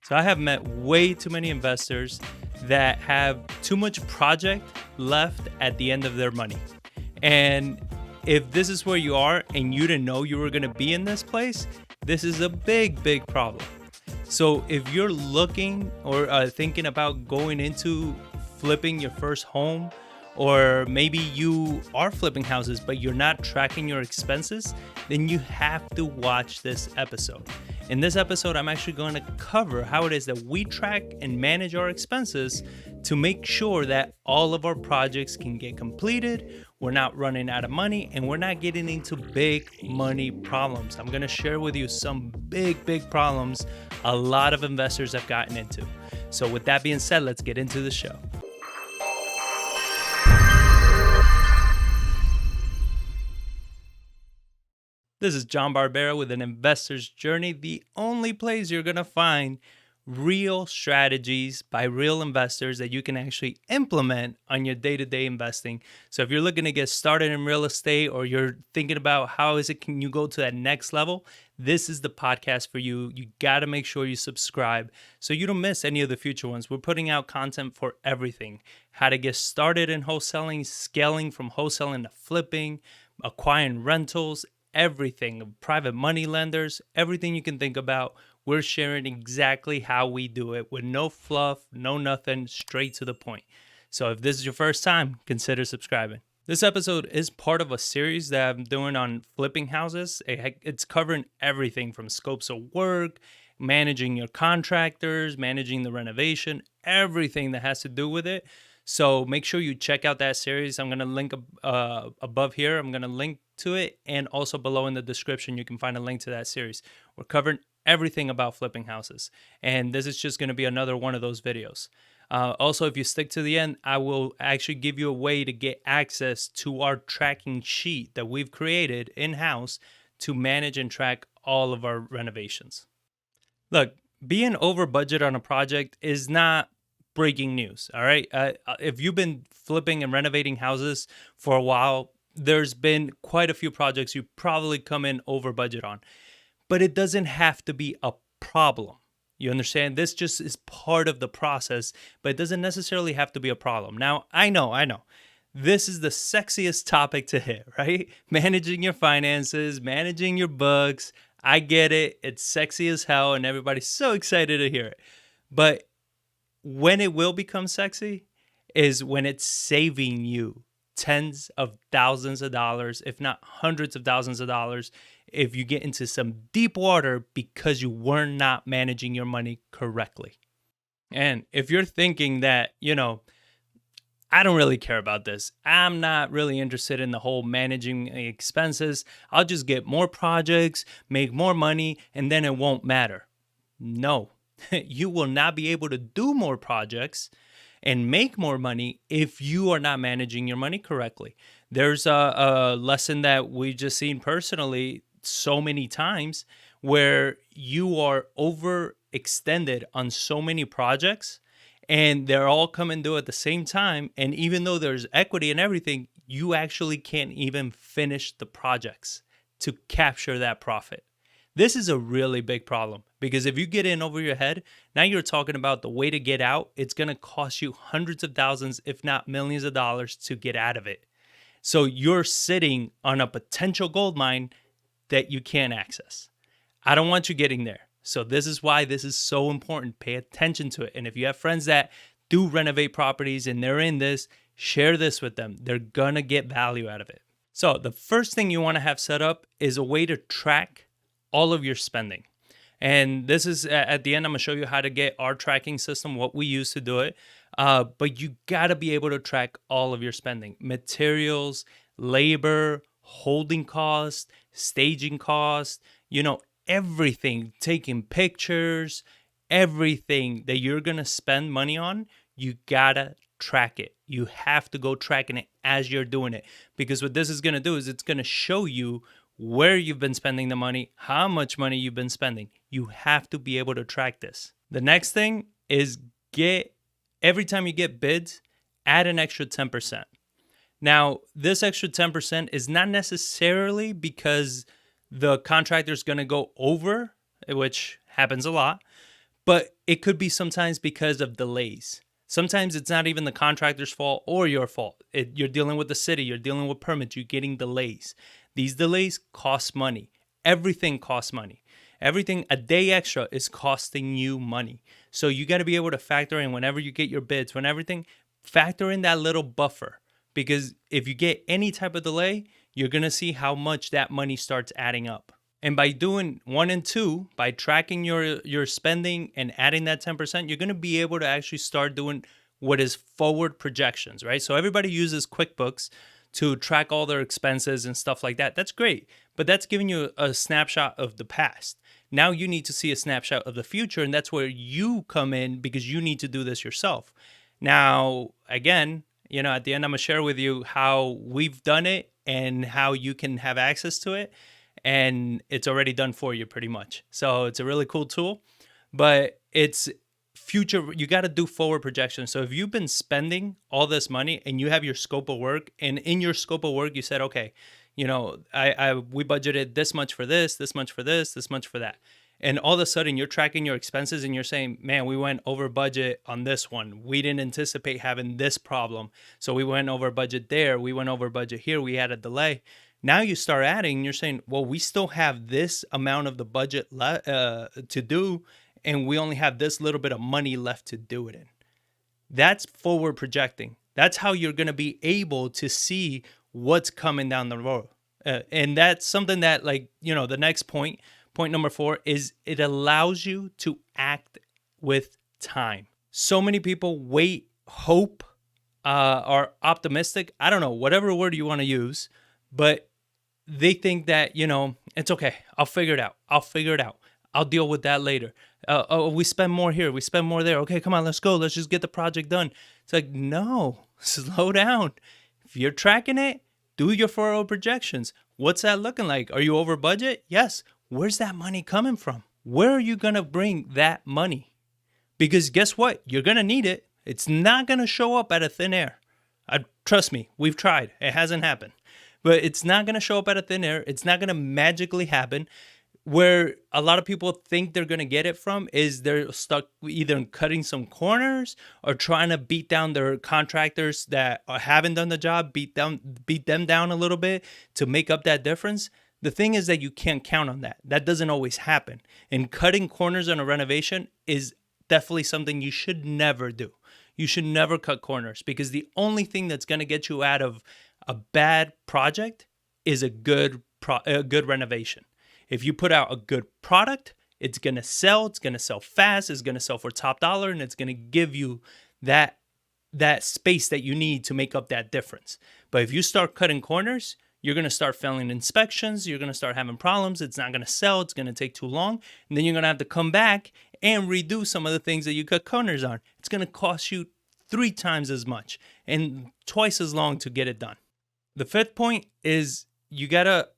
So I have met way too many investors that have too much project left at the end of their money. And if this is where you are and you didn't know you were going to be in this place, this is a big, big problem. So if you're looking or thinking about going into flipping your first home, or maybe you are flipping houses but you're not tracking your expenses, then you have to watch this episode. In this episode, I'm actually going to cover how it is that we track and manage our expenses to make sure that all of our projects can get completed, we're not running out of money, and we're not getting into big money problems. I'm going to share with you some big problems a lot of investors have gotten into. So with that being said, let's get into the show. This is John Barbera with an Investor's Journey, the only place you're going to find real strategies by real investors that you can actually implement on your day-to-day investing. So if you're looking to get started in real estate, or you're thinking about can you go to that next level, this is the podcast for you. You got to make sure you subscribe so you don't miss any of the future ones. We're putting out content for everything: how to get started in wholesaling, scaling from wholesaling to flipping, acquiring rentals, everything, private money lenders, everything you can think about. We're sharing exactly how we do it with no fluff, no nothing, straight to the point. So if this is your first time, consider subscribing. This episode is part of a series that I'm doing on flipping houses. It's covering everything from scopes of work, managing your contractors, managing the renovation, everything that has to do with it. So make sure you check out that series. I'm going to link above here. I'm going to link to it. And also below in the description, you can find a link to that series. We're covering everything about flipping houses. And this is just going to be another one of those videos. Also, if you stick to the end, I will actually give you a way to get access to our tracking sheet that we've created in-house to manage and track all of our renovations. Look, being over budget on a project is not breaking news, all right? If you've been flipping and renovating houses for a while, there's been quite a few projects you probably come in over budget on. But it doesn't have to be a problem. You understand? This just is part of the process, but it doesn't necessarily have to be a problem. Now, I know. This is the sexiest topic to hit, right? Managing your finances, managing your books. I get it. It's sexy as hell, and everybody's so excited to hear it. But when it will become sexy is when it's saving you tens of thousands of dollars, if not hundreds of thousands of dollars, if you get into some deep water because you were not managing your money correctly. And if you're thinking that, I don't really care about this, I'm not really interested in the whole managing expenses, I'll just get more projects, make more money, and then it won't matter. No. You will not be able to do more projects and make more money if you are not managing your money correctly. There's a lesson that we've just seen personally so many times where you are overextended on so many projects and they're all coming due at the same time. And even though there's equity and everything, you actually can't even finish the projects to capture that profit. This is a really big problem because if you get in over your head, now you're talking about the way to get out. It's going to cost you hundreds of thousands, if not millions of dollars to get out of it. So you're sitting on a potential gold mine that you can't access. I don't want you getting there. So this is why this is so important. Pay attention to it. And if you have friends that do renovate properties and they're in this, share this with them. They're going to get value out of it. So the first thing you want to have set up is a way to track all of your spending. And this is at the end, I'm going to show you how to get our tracking system, what we use to do it. But you got to be able to track all of your spending: materials, labor, holding costs, staging costs, everything, taking pictures, everything that you're going to spend money on, you got to track it. You have to go tracking it as you're doing it, because what this is going to do is it's going to show you where you've been spending the money, how much money you've been spending. You have to be able to track this. The next thing is every time you get bids, add an extra 10%. Now, this extra 10% is not necessarily because the contractor is going to go over, which happens a lot, But it could be sometimes because of delays. Sometimes it's not even the contractor's fault or your fault. You're dealing with the city, you're dealing with permits, you're getting delays. These delays cost money. Everything costs money. Everything, a day extra is costing you money. So you got to be able to factor in whenever you get your bids, when everything, factor in that little buffer. Because if you get any type of delay, you're going to see how much that money starts adding up. And by doing 1 and 2, by tracking your spending and adding that 10%, you're going to be able to actually start doing what is forward projections, right? So everybody uses QuickBooks to track all their expenses and stuff like that. That's great, but that's giving you a snapshot of the past. Now you need to see a snapshot of the future, and that's where you come in because you need to do this yourself. Now, again, at the end, I'm going to share with you how we've done it and how you can have access to it. And it's already done for you pretty much. So it's a really cool tool, but it's future. You got to do forward projections. So if you've been spending all this money and you have your scope of work, and in your scope of work, you said, okay, we budgeted this much for this much for this much for that. And all of a sudden you're tracking your expenses and you're saying, man, we went over budget on this one. We didn't anticipate having this problem. So we went over budget there. We went over budget here. We had a delay. Now you start adding, you're saying, well, we still have this amount of the budget to do, and we only have this little bit of money left to do it in. That's forward projecting. That's how you're going to be able to see what's coming down the road. And that's something that, the next point number 4, is it allows you to act with time. So many people wait, hope, are optimistic. I don't know, whatever word you want to use, but they think that, it's okay. I'll figure it out. I'll deal with that later. We spend more here. We spend more there. Okay, come on, let's go. Let's just get the project done. It's like, no, slow down. If you're tracking it, do your forward projections. What's that looking like? Are you over budget? Yes. Where's that money coming from? Where are you going to bring that money? Because guess what? You're going to need it. It's not going to show up out of thin air. Trust me, we've tried. It hasn't happened. But it's not going to show up out of thin air. It's not going to magically happen. Where a lot of people think they're going to get it from is they're stuck either cutting some corners or trying to beat down their contractors that haven't done the job, beat them down a little bit to make up that difference. The thing is that you can't count on that. That doesn't always happen. And cutting corners on a renovation is definitely something you should never do. You should never cut corners, because the only thing that's going to get you out of a bad project is a good renovation. If you put out a good product, it's going to sell. It's going to sell fast. It's going to sell for top dollar, and it's going to give you that space that you need to make up that difference. But if you start cutting corners, you're going to start failing inspections. You're going to start having problems. It's not going to sell. It's going to take too long. And then you're going to have to come back and redo some of the things that you cut corners on. It's going to cost you 3 times as much and twice as long to get it done. The 5th point is you got to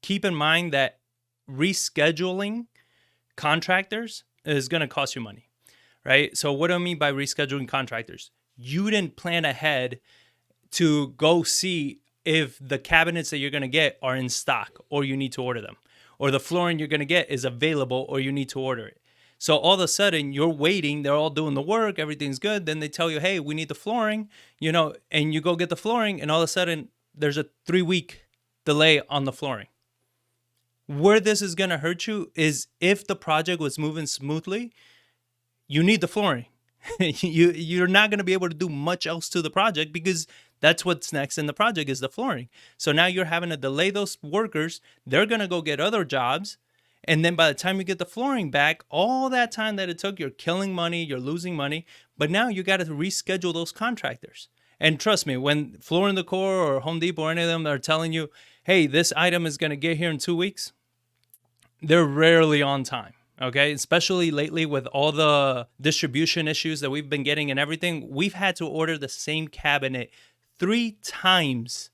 keep in mind that rescheduling contractors is going to cost you money, right? So what do I mean by rescheduling contractors? You didn't plan ahead to go see if the cabinets that you're going to get are in stock or you need to order them, or the flooring you're going to get is available or you need to order it. So all of a sudden you're waiting, they're all doing the work, everything's good. Then they tell you, hey, we need the flooring, and you go get the flooring, and all of a sudden there's a 3-week delay on the flooring. Where this is going to hurt you is if the project was moving smoothly, you need the flooring. You're not going to be able to do much else to the project because that's what's next in the project is the flooring. So now you're having to delay those workers. They're going to go get other jobs. And then by the time you get the flooring back, all that time that it took, you're killing money, you're losing money. But now you got to reschedule those contractors. And trust me, when Floor & Decor or Home Depot or any of them are telling you, hey, this item is going to get here in 2 weeks, they're rarely on time, okay? Especially lately with all the distribution issues that we've been getting and everything, we've had to order the same cabinet 3 times,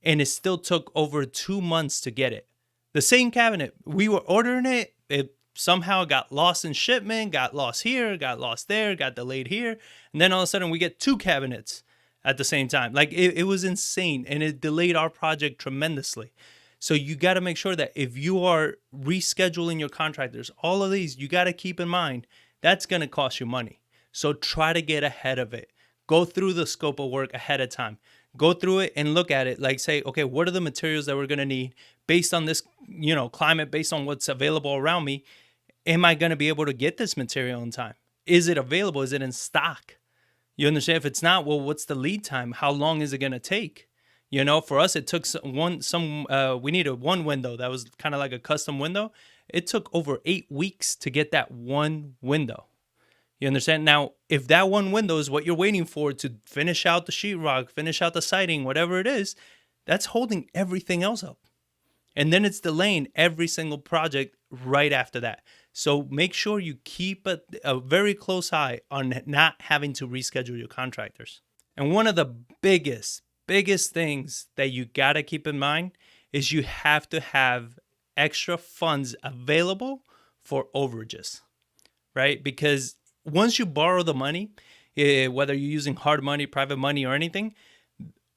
and it still took over 2 months to get it. The same cabinet, we were ordering it, it somehow got lost in shipment, got lost here, got lost there, got delayed here, and then all of a sudden we get 2 cabinets at the same time. Like it was insane, and it delayed our project tremendously. So you got to make sure that if you are rescheduling your contractors, all of these, you got to keep in mind that's going to cost you money. So try to get ahead of it. Go through the scope of work ahead of time. Go through it and look at it, like say, okay, what are the materials that we're going to need based on this, climate, based on what's available around me? Am I going to be able to get this material in time? Is it available? Is it in stock? You understand? If it's not, well, what's the lead time? How long is it going to take? For us, it took we needed one window that was kind of like a custom window. It took over 8 weeks to get that one window. You understand? Now, if that one window is what you're waiting for to finish out the sheetrock, finish out the siding, whatever it is, that's holding everything else up. And then it's delaying every single project right after that. So make sure you keep a very close eye on not having to reschedule your contractors. And one of the biggest things that you got to keep in mind is you have to have extra funds available for overages, right? Because once you borrow the money, whether you're using hard money, private money, or anything,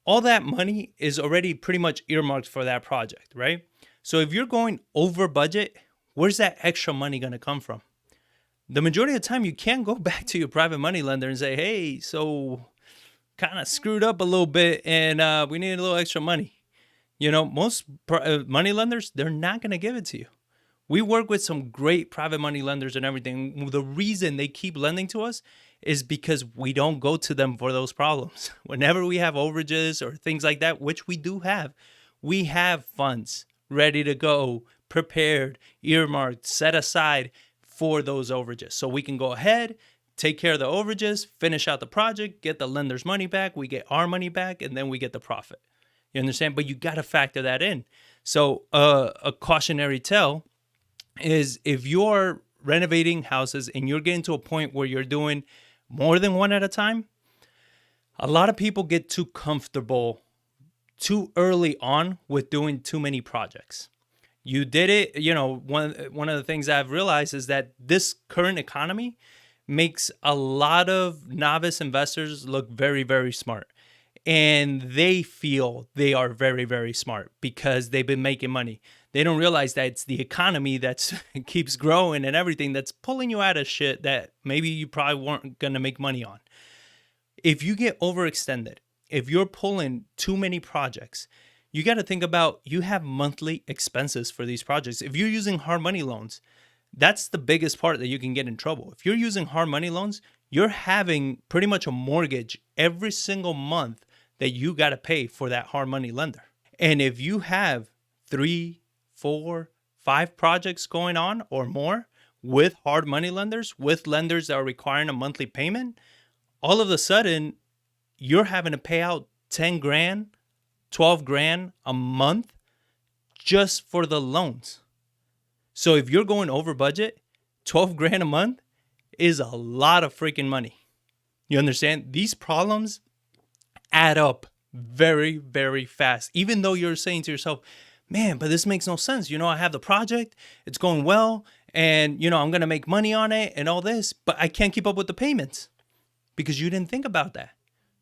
all that money is already pretty much earmarked for that project, right? So if you're going over budget, where's that extra money going to come from? The majority of the time, you can't go back to your private money lender and say, hey, so kind of screwed up a little bit and we need a little extra money. Most money lenders, they're not going to give it to you. We work with some great private money lenders and everything. The reason they keep lending to us is because we don't go to them for those problems. Whenever we have overages or things like that, which we do have, we have funds ready to go, prepared, earmarked, set aside for those overages. So we can go ahead, take care of the overages, finish out the project, get the lender's money back, we get our money back, and then we get the profit. You understand? But you got to factor that in. So a cautionary tale is if you're renovating houses and you're getting to a point where you're doing more than one at a time, a lot of people get too comfortable too early on with doing too many projects. You did it, one of the things I've realized is that this current economy makes a lot of novice investors look very, very smart. And they feel they are very, very smart because they've been making money. They don't realize that it's the economy that keeps growing and everything that's pulling you out of shit that maybe you probably weren't going to make money on. If you get overextended, if you're pulling too many projects, you got to think about you have monthly expenses for these projects. If you're using hard money loans, that's the biggest part that you can get in trouble. If you're using hard money loans, you're having pretty much a mortgage every single month that you got to pay for that hard money lender. And if you have 3, 4, 5 projects going on or more with hard money lenders, with lenders that are requiring a monthly payment, all of a sudden you're having to pay out 10 grand, 12 grand a month just for the loans. So if you're going over budget, 12 grand a month is a lot of freaking money. You understand? These problems add up very, very fast. Even though you're saying to yourself, man, but this makes no sense. I have the project, it's going well, and, I'm going to make money on it and all this, but I can't keep up with the payments because you didn't think about that.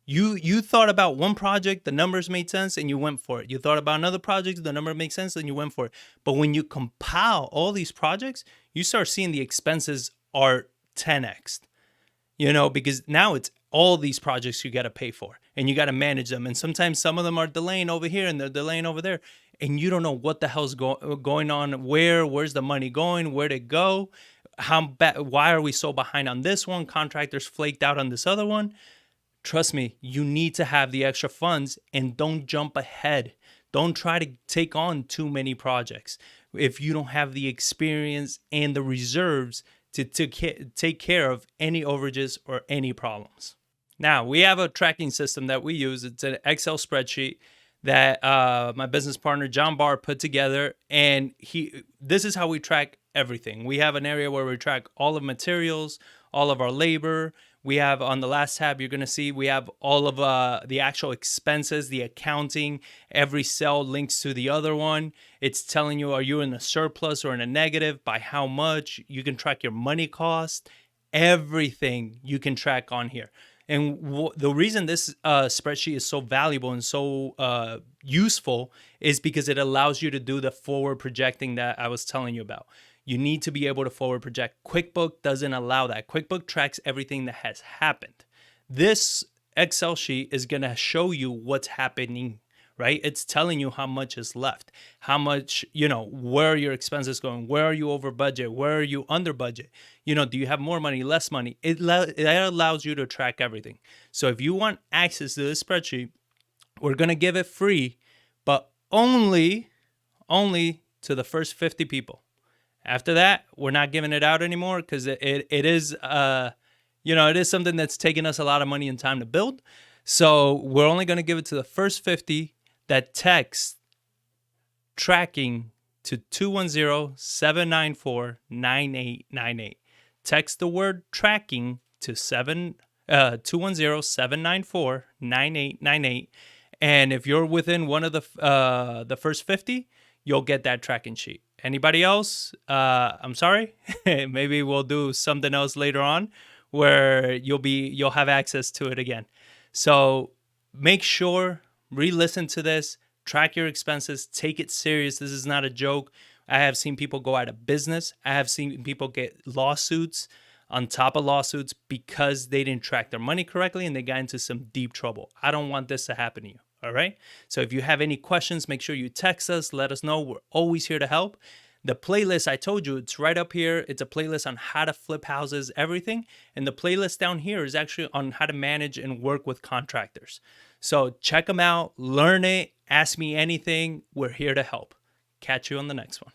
You thought about one project, the numbers made sense, and you went for it. You thought about another project, the number makes sense, and you went for it. But when you compile all these projects, you start seeing the expenses are 10x, because now it's all these projects you got to pay for and you got to manage them. And sometimes some of them are delaying over here and they're delaying over there. And you don't know what the hell's going on, where's the money going, where'd it go, why are we so behind on this one? Contractors flaked out on this other one. Trust me, you need to have the extra funds and don't jump ahead. Don't try to take on too many projects if you don't have the experience and the reserves to take care of any overages or any problems. Now, we have a tracking system that we use. It's an Excel spreadsheet that my business partner, John Barr, put together. And this is how we track everything. We have an area where we track all of materials, all of our labor. We have on the last tab, you're going to see we have all of the actual expenses, the accounting. Every cell links to the other one. It's telling you, are you in a surplus or in a negative, by how much. You can track your money cost. Everything you can track on here. And the reason this spreadsheet is so valuable and so useful is because it allows you to do the forward projecting that I was telling you about. You need to be able to forward project. QuickBook doesn't allow that. QuickBook tracks everything that has happened. This Excel sheet is going to show you what's happening, right? It's telling you how much is left, how much, where are your expenses going? Where are you over budget? Where are you under budget? Do you have more money, less money? It allows you to track everything. So if you want access to this spreadsheet, we're going to give it free, but only to the first 50 people. After that, we're not giving it out anymore because it is it is something that's taken us a lot of money and time to build. So we're only going to give it to the first 50 that text tracking to 210-794-9898. Text the word tracking to 210-794-9898. And if you're within one of the first 50, you'll get that tracking sheet. Anybody else? I'm sorry. Maybe we'll do something else later on where you'll have access to it again. So make sure, re-listen to this, track your expenses, take it serious. This is not a joke. I have seen people go out of business. I have seen people get lawsuits on top of lawsuits because they didn't track their money correctly and they got into some deep trouble. I don't want this to happen to you. All right. So if you have any questions, make sure you text us. Let us know. We're always here to help. The playlist, I told you, it's right up here. It's a playlist on how to flip houses, everything. And the playlist down here is actually on how to manage and work with contractors. So check them out, learn it, ask me anything. We're here to help. Catch you on the next one.